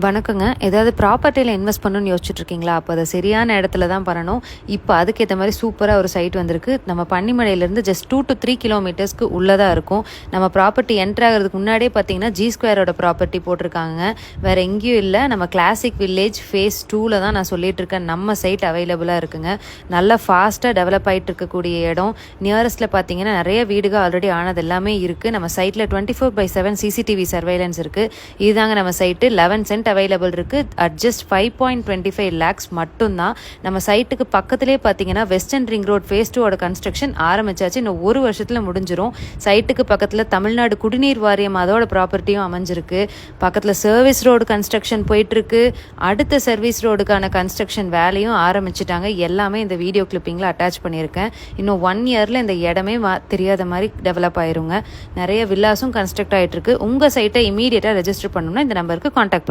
வணக்கங்க. ஏதாவது ப்ராப்பர்ட்டியில இன்வெஸ்ட் பண்ணணும்னு யோசிச்சுட்டு இருக்கீங்களா? அப்போ அத சரியான இடத்துல தான் பண்ணணும். இப்போ அதுக்கேத்த மாரி சூப்பரா ஒரு சைட் வந்திருக்கு. நம்ம பன்னிமலையிலேருந்து ஜஸ்ட் 2 to 3 கிலோமீட்டர்ஸ்க்கு உள்ள தான் இருக்கும். நம்ம ப்ராப்பர்ட்டி என்டர் ஆகுறதுக்கு முன்னாடியே பார்த்தீங்கன்னா, ஜி ஸ்கொயரோட ப்ராப்பர்ட்டி போட்டிருக்காங்க. வேற எங்கேயும் இல்ல. நம்ம கிளாசிக் வில்லேஜ் ஃபேஸ் 2ல தான் நான் சொல்லிட்டு இருக்கேன். நம்ம சைட் அவைலபிளா இருக்குங்க. நல்லா ஃபாஸ்ட்டா டெவலப் ஆயிட்டு இருக்கக்கூடிய இடம். நியரஸ்ட்ல பார்த்தீங்கன்னா, நிறைய வீடுகள் ஆல்ரெடி ஆனது எல்லாமே இருக்கு. நம்ம சைட்ல 24/7 சிசிடிவி சர்வேலன்ஸ் இருக்கு. இதுதாங்க நம்ம சைட்டு. 11 சென்ட் அவைலபிள் இருக்குது. அட் ஜஸ்ட் 5.25 lakhs மட்டும்தான். நம்ம சைட்டுக்கு பக்கத்துலேயே பார்த்தீங்கன்னா வெஸ்டர்ன் ரிங் ரோட் ஃபேஸ் 2ஓட கன்ஸ்ட்ரக்ஷன் ஆரம்பிச்சாச்சு. இன்னும் ஒரு வருஷத்தில் முடிஞ்சிடும். சைட்டுக்கு பக்கத்தில் தமிழ்நாடு குடிநீர் வாரியம் அதோட ப்ராப்பர்ட்டியும் அமைஞ்சிருக்கு. பக்கத்தில் சர்வீஸ் ரோடு கன்ஸ்ட்ரக்ஷன் போயிட்டுருக்கு. அடுத்த சர்வீஸ் ரோடுக்கான கன்ஸ்ட்ரக்ஷன் வேலையும் ஆரம்பிச்சிட்டாங்க. எல்லாமே இந்த வீடியோ கிளிப்பிங்கில் அட்டாச் பண்ணியிருக்கேன். இன்னும் 1 இயரில் இந்த இடமே தெரியாத மாதிரி டெவலப் ஆயிருங்க. நிறைய வில்லாஸும் கன்ஸ்ட்ரக்ட் ஆகிட்டு இருக்கு. உங்கள் சைட்டை இமீடியட்டாக ரெஜிஸ்டர் பண்ணணும்னா இந்த நம்பருக்கு கான்டாக்ட் பண்ணுங்க.